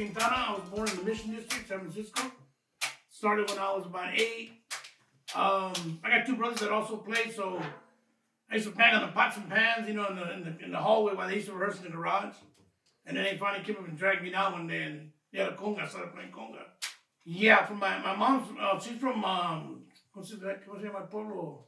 Quintana. I was born in the Mission District, San Francisco. Started when I was about 8. I got 2 brothers that also play, so I used to bang on the pots and pans, in the hallway while they used to rehearse in the garage. And then they finally came up and dragged me down one day, and they had a conga. I started playing conga. Yeah, from my mom's. She's from ¿cómo se llama pueblo?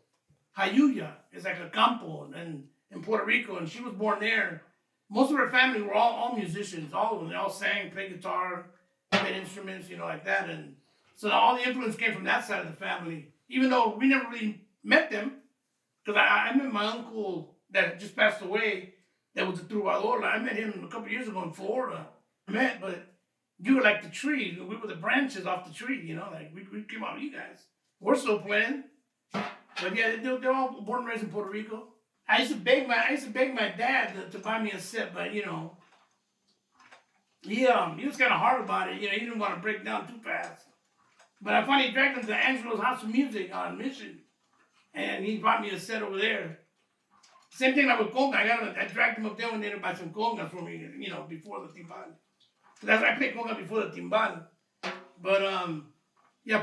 Jayuya. It's like a campo in Puerto Rico, and she was born there. Most of her family were all musicians. All of them. They all sang, played guitar, played instruments, like that. And so all the influence came from that side of the family. Even though we never really met them, because I met my uncle that just passed away. That was a Trovador. I met him a couple years ago in Florida. But you were like the tree. We were the branches off the tree, like we came out of you guys. We're still playing. But yeah, they're all born and raised in Puerto Rico. I used to beg my dad to buy me a set, but he was kind of hard about it. He didn't want to break down too fast. But I finally dragged him to Angelo's House of Music on Mission, and he bought me a set over there. Same thing like with conga. I dragged him up there one day to buy some congas for me, before the timbal. I played conga before the timbal. But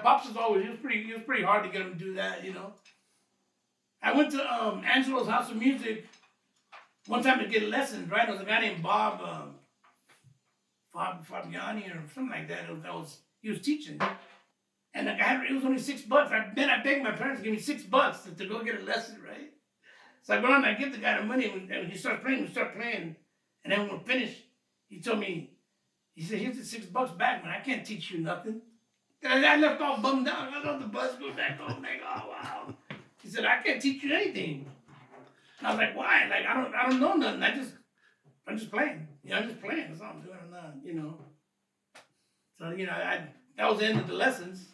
Pops he was pretty hard to get him to do that, I went to Angelo's House of Music one time to get lessons, right? There was a guy named Bob Fabiani or something like that. He was teaching. And it was only $6. I begged my parents to give me $6 to go get a lesson, right? So I go down and I give the guy the money, and he starts playing, And then when we're finished, he told me, he said, here's the $6 back, man. I can't teach you nothing. And I left all bummed out. I got on the bus, go back home, like, oh, wow. He said, I can't teach you anything. And I was like, why? Like, I don't know nothing. I'm just playing. I'm just playing. That's all I'm doing. So, that was the end of the lessons.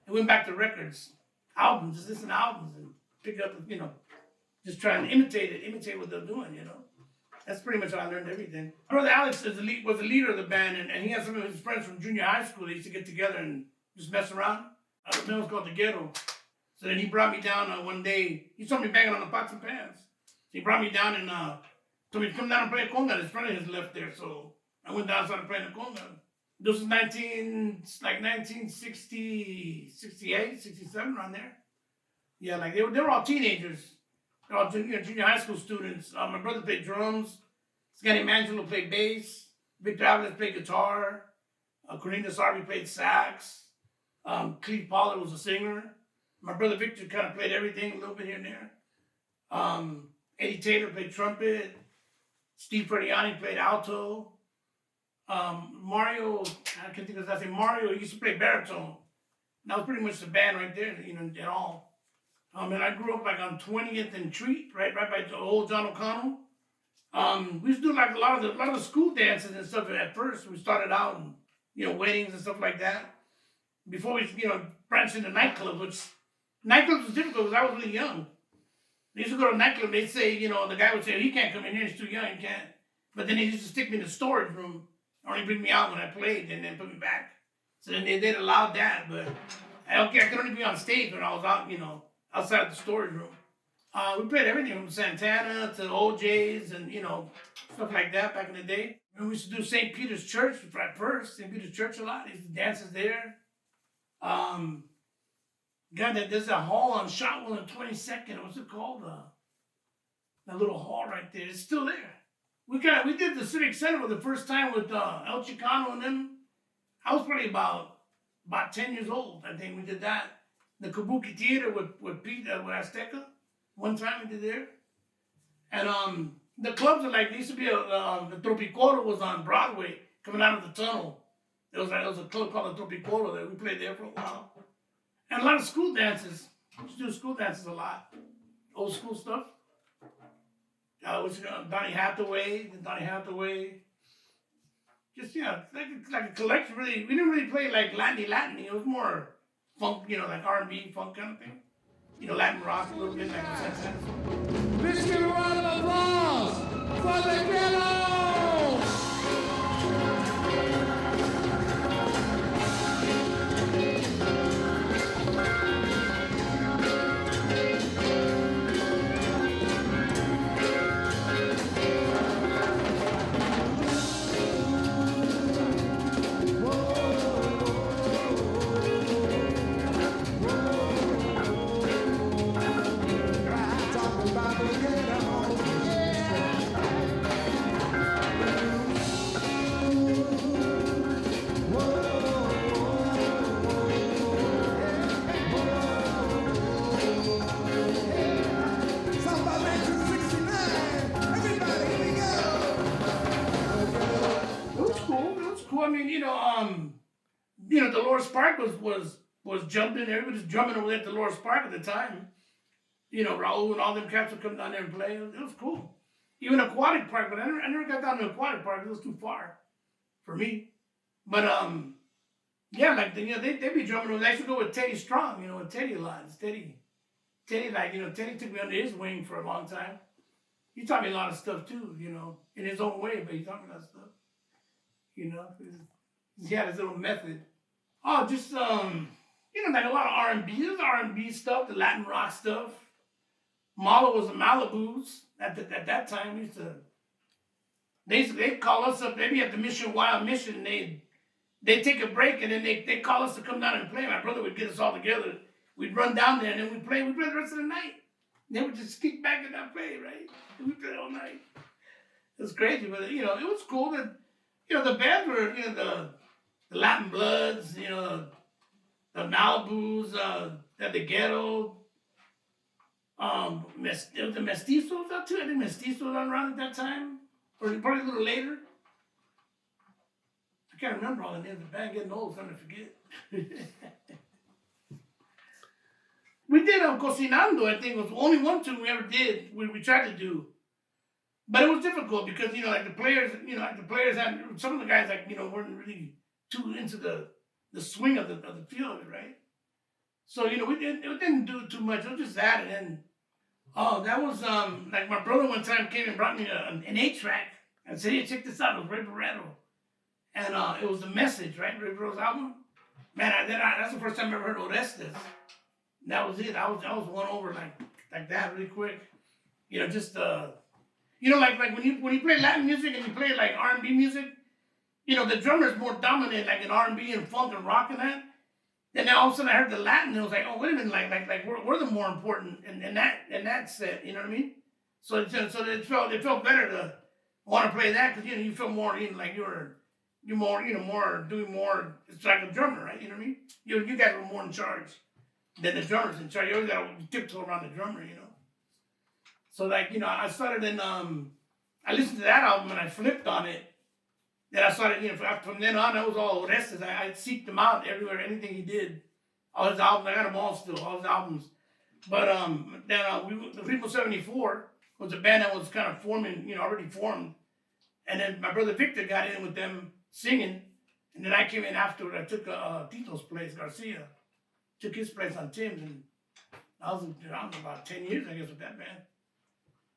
I went back to records, albums, just listen to albums and pick up, just try and imitate what they're doing, That's pretty much how I learned everything. My brother Alex was the leader of the band, and he had some of his friends from junior high school. They used to get together and just mess around. The band was called the Ghetto. So then he brought me down one day. He saw me banging on the pots and pans. So he brought me down and told me to come down and play a conga. His friend of his left there, so I went down and started playing the conga. This was 1960, 68, 67, around there. Yeah, like they were all teenagers. They were all junior high school students. My brother played drums. This guy named Angelo played bass. Victor Alvarez played guitar. Corina Sarvi played sax. Cleve Pollard was a singer. My brother Victor kind of played everything, a little bit here and there. Eddie Taylor played trumpet. Steve Frediani played alto. Mario, I can't think of his last name. Mario used to play baritone. And that was pretty much the band right there, and all. And I grew up like on 20th and Treat, right by the old John O'Connell. We used to do like a lot of the school dances and stuff at first. We started out in, weddings and stuff like that. Before we, branched into nightclubs, which nightclubs was difficult because I was really young. They used to go to a nightclub, they'd say, the guy would say, he can't come in here, he's too young, he can't. But then they used to stick me in the storage room, only bring me out when I played, and then put me back. So then they'd allowed that, but I could only be on stage when I was out, outside of the storage room. We played everything from Santana to OJ's and, stuff like that back in the day. And we used to do St. Peter's Church at first, St. Peter's Church a lot. They used to dances there. There's a hall on Shotwell and 22nd. What's it called? That little hall right there. It's still there. We did the Civic Center for the first time with El Chicano and them. I was probably about 10 years old. I think we did that. The Kabuki Theater with Pete with Azteca. One time we did there. And the clubs are like, there used to be the Tropicoro was on Broadway coming out of the tunnel. There was a club called the Tropicoro that we played there for a while. And a lot of school dances. We used to do school dances a lot. Old school stuff. Donny Hathaway. Just, like a collection, really. We didn't really play like Latin. It was more funk, like R&B, funk kind of thing. Latin rock a little bit, like Santana. Let's give a round of applause for the Ghetto! Dolores Park was jumping. Everybody was drumming over there at Dolores Park at the time. Raul and all them cats would come down there and play. It was cool. Even aquatic park, but I never got down to aquatic park. It was too far for me. But yeah, like they be drumming over. I used to go with Teddy Strong, with Teddy a lot. Teddy, like, Teddy took me under his wing for a long time. He taught me a lot of stuff too, in his own way, but he taught me a lot of stuff. He had his little method. Oh, just like a lot of R&B. There's R&B stuff, the Latin rock stuff. Malo was the Malibus at that time. They'd call us up. They'd be at the Mission Wild Mission. They'd take a break and then they call us to come down and play. My brother would get us all together. We'd run down there and then we'd play the rest of the night. They would just kick back and not play, right? And we'd play all night. It was crazy, but it was cool that the bands were the Latin Bloods, the Malibus, the Ghetto. The Mestizos out too. I think Mestizos was around at that time, or probably a little later. I can't remember all the names of the band. Getting old, starting to forget. We did Cocinando. I think was the only one tune we ever did. We tried to do, but it was difficult because the players had some of the guys weren't really too into the swing of the feel of it, right? So it didn't do too much. It was just that, and then that was like my brother one time came and brought me an 8-track and said, "Hey, check this out." It was Robertito, and it was The Message, right? Robertito's album. Man, that's the first time I ever heard Orestes. That was it. I was won over like that really quick. Like when you play Latin music and you play like R&B music, the drummer is more dominant, like in R&B and funk and rock and that. Then all of a sudden I heard the Latin and it was like, oh wait a minute, like we're the more important in that set. You know what I mean? So it felt better to want to play that because you feel more like you're more doing more. It's like a drummer, right? You know what I mean? You guys were more in charge than the drummer's in charge. You always got to tiptoe around the drummer, So I started in I listened to that album and I flipped on it. Then I started, from then on, that was all Orestes. I seeked him out everywhere, anything he did. All his albums, I got them all still, all his albums. But then the Ritmo 74 was a band that was kind of forming, already formed. And then my brother Victor got in with them singing. And then I came in afterward. I took Tito's place, Garcia. Took his place on Tim's. And I was around about 10 years, I guess, with that band.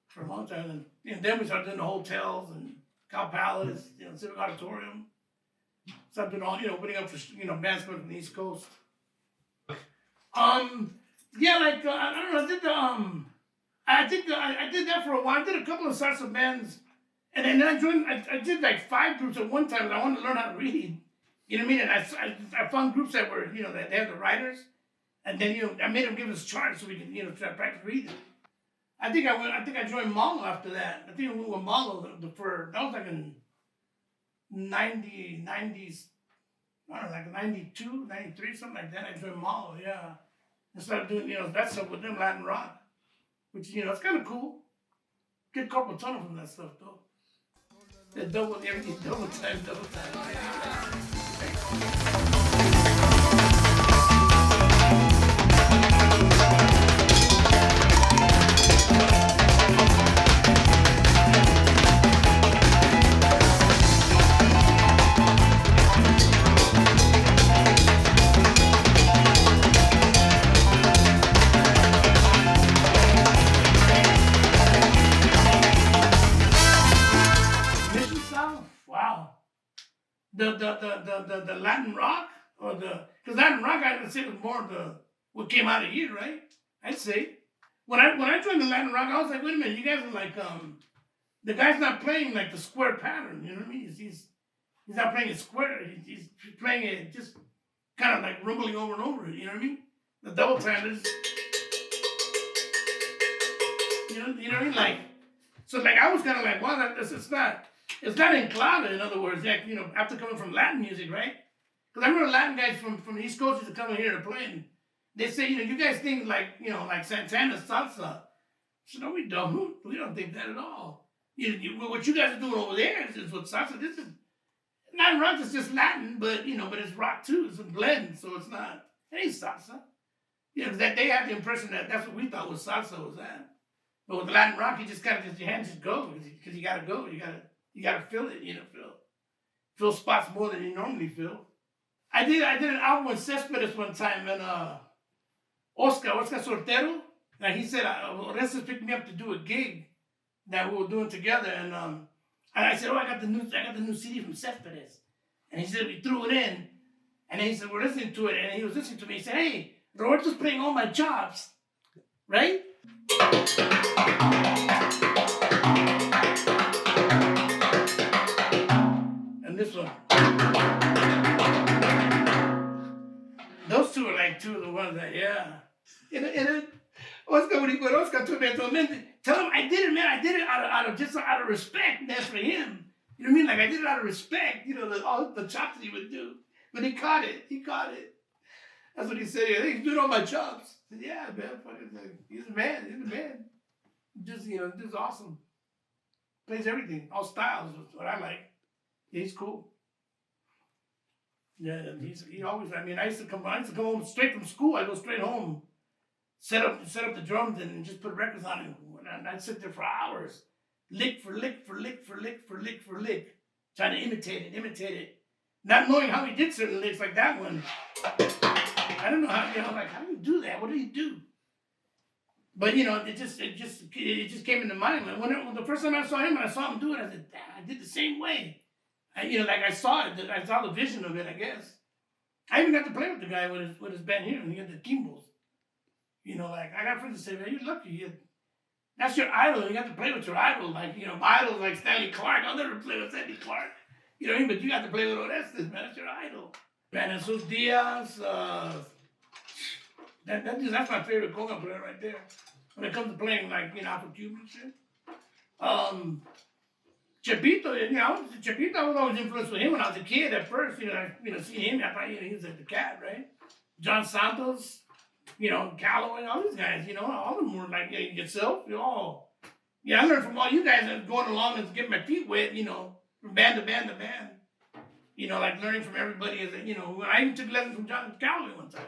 For a long time. And then we started doing the hotels and Cow Palace, Civic Auditorium. Started doing all, opening up for, bands coming from the East Coast. I don't know, I did that for a while. I did a couple of salsa bands. And then I did like 5 groups at one time, and I wanted to learn how to read. You know what I mean? And I found groups that were, that they had the writers. And then, I made them give us charts so we could, try to practice reading. I think I joined Malo after that. I think we went with Malo that was like in 90s, I don't know, like 92, 93, something like that. I joined Malo, yeah. And started doing, that stuff with them, Latin rock. Which, it's kind of cool. Get carpal tunnel from that stuff, though. Everything double time. The Latin rock because Latin rock I would say was more of what came out of here, right? I'd say when I joined the Latin rock, I was like, wait a minute, you guys are like the guy's not playing like the square pattern, you know what I mean? He's not playing it square. He's playing it just kind of like rumbling over and over. You know what I mean? The double time is, you know what I mean? Like so, like I was kind of like, well, it's not in cloud, in other words, like, after coming from Latin music, right? Because I remember Latin guys from the East Coast used to come in here to play, and they say, you guys think like, like Santana's salsa. So no, we don't. We don't think that at all. What you guys are doing over there is what salsa, Latin rock is just Latin, but but it's rock too. It's a blend, so it's not. It ain't salsa. Because that they had the impression that that's what we thought was salsa was that. But with Latin rock, you just gotta your hands just go because you gotta go. You gotta feel it. Feel spots more than you normally feel. I did an album with Cespedes one time, and Oscar Sortero. Like he said, Orestes picked me up to do a gig that we were doing together, and I said, I got the new CD from Cespedes, and he said we threw it in, and then he said we're listening to it, and he was listening to me. He said, hey, Roberto's playing all my chops, right? And this one. Those two are like two of the ones that, yeah. And Oscar, when Oscar told me, I told him, tell him I did it, man. I did it out of respect, man, for him. You know what I mean? Like I did it out of respect, all the chops that he would do. But he caught it. That's what he said. Hey, he's doing all my chops. I said, yeah, man. He's a man. Just awesome. Plays everything, all styles. Is what I like. Yeah, he's cool. Yeah, he always. I mean, I used to come home straight from school. I go straight home, set up the drums, and just put records on it. And I'd sit there for hours, lick for lick, trying to imitate it, not knowing how he did certain licks like that one. I don't know how. How do you do that? What do you do? But it just came into mind. When the first time I saw him do it, I said, damn, I did the same way. I saw it. I saw the vision of it. I guess I even got to play with the guy with his band here, and he had the gimbals. I got friends that say, man, you're lucky. That's your idol. You got to play with your idol. My idol's like Stanley Clark. I'll never play with Stanley Clark. You know what I mean? But you got to play with Orestes, man. That's your idol. Man, and Jesus Diaz. That's my favorite conga player right there. When it comes to playing Afro-Cuban shit. Chepito, Chepito, I was always influenced with him when I was a kid at first. Seeing him, I thought he was like the cat, right? John Santos, Calloway, all these guys, all of them were like yourself, I learned from all you guys that going along and getting my feet wet, from band to band to band. Learning from everybody as when I even took lessons from John Calloway one time.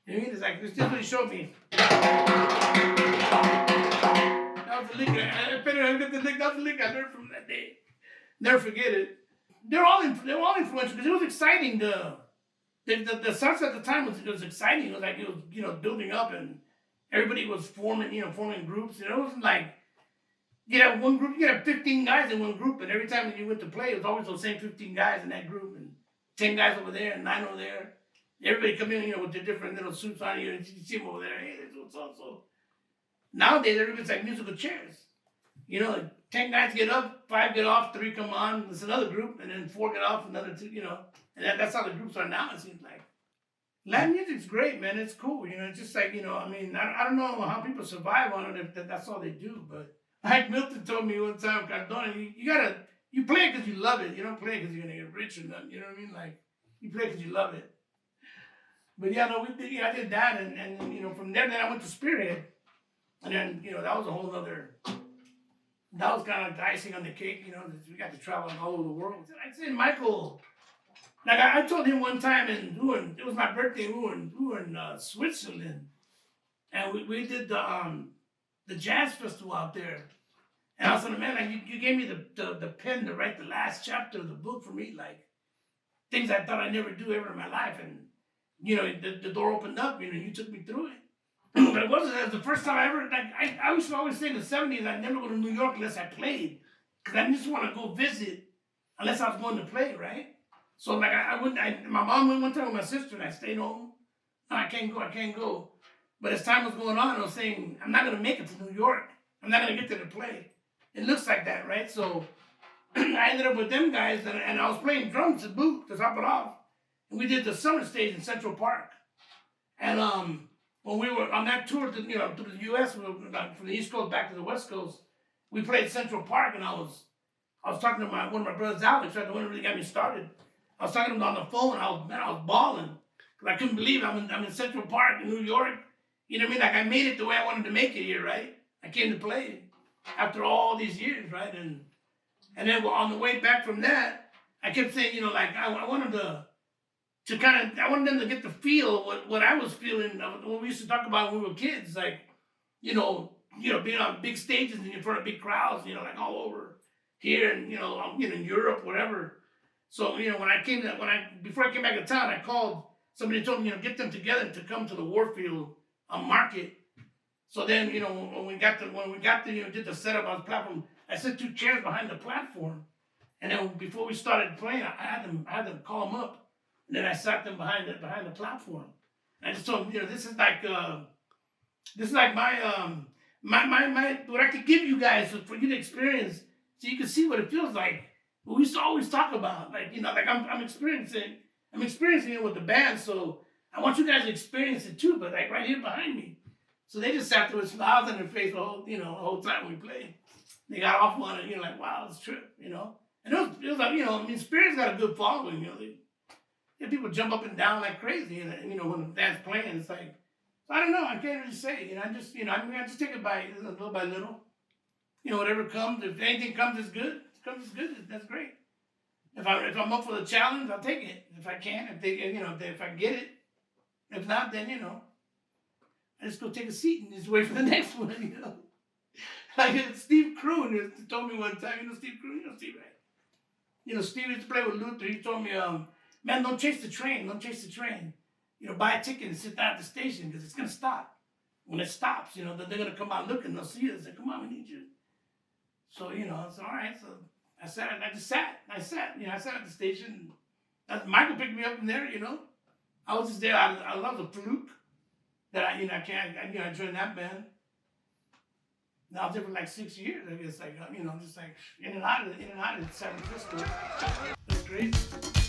You know what I mean? It's like, this is what he showed me. That was the lick. That was the lick I learned from that day. Never forget it. They're all influential because it was exciting. The salsa at the time was exciting. It was like it was building up and everybody was forming groups. It wasn't like you have one group, you have 15 guys in one group, and every time you went to play, it was always those same 15 guys in that group, and 10 guys over there and 9 over there. Everybody come in, with their different little suits on, and you see them over there. Hey, this is so. Nowadays, everybody's like musical chairs. 10 guys get up, 5 get off, 3 come on. There's another group, and then 4 get off, another 2. And that's how the groups are now. It seems like Latin music's great, man. It's cool. It's just like I mean, I don't know how people survive on it if that's all they do. But like Milton told me one time, Cardona, you play it because you love it. You don't play it because you're gonna get rich or nothing. You know what I mean? Like you play it because you love it. But I did that, and from there, then I went to Spearhead, and then that was a whole other. That was kind of the icing on the cake, we got to travel all over the world. I said, Michael, like I told him one time, it was my birthday, we were in Switzerland, and we did the jazz festival out there. And I was like, man, like you gave me the pen to write the last chapter of the book for me, like things I thought I'd never do ever in my life, and the door opened up, you took me through it. But it wasn't the first time I ever, I used to always say in the 70s, I'd never go to New York unless I played. Because I just want to go visit unless I was going to play, right? So like my mom went one time with my sister and I stayed home. No, I can't go. But as time was going on, I was saying, I'm not going to make it to New York. I'm not going to get there to play. It looks like that, right? So I ended up with them guys and I was playing drums to boot, to top it off. And we did the summer stage in Central Park. And when we were on that tour to the U.S., from the East Coast back to the West Coast, we played Central Park, and I was talking to one of my brothers, Alex, right, the one who really got me started. I was talking to him on the phone, and I was bawling because I couldn't believe I'm in Central Park in New York. You know what I mean? Like I made it the way I wanted to make it here, right? I came to play after all these years, right? And then on the way back from that, I kept saying, you know, like I wanted to kind of, I wanted them to get the feel what I was feeling when we used to talk about when we were kids, like, being on big stages and in front of big crowds, like all over here and in Europe, whatever. So when before I came back to town, I called somebody, told me get them together to come to the Warfield market. So then when we got to did the setup on the platform, I set 2 chairs behind the platform, and then before we started playing, I had them call them up, and then I sat them behind the platform. And I just told them, this is like my what I could give you guys for you to experience, so you can see what it feels like. What we used to always talk about, like like I'm experiencing it with the band, so I want you guys to experience it too. But like right here behind me, so they just sat there with smiles on their face the whole time we played. They got off on it, like wow, it's trip. And it was like Spirit's got a good following, people jump up and down like crazy, and when the band's playing, it's like. I don't know. I can't really say. I just, I just take it by little. Whatever comes. If anything comes, it's good. If it comes, it's good. That's great. If I'm up for the challenge, I'll take it. If I can, if I get it. If not, then I just go take a seat and just wait for the next one. Like Steve Kroon told me one time. Steve Kroon. Steve, right? Steve used to play with Luther. He told me, man, don't chase the train. Don't chase the train. Buy a ticket and sit down at the station because it's going to stop. When it stops, then they're going to come out looking. They'll see us and say, come on, we need you. So, I said, all right. So I sat. I sat at the station. Michael picked me up from there, I was just there. I love the fluke that I joined that band. And I was there for like 6 years, I guess. Like, just like in and out of San Francisco. It was great.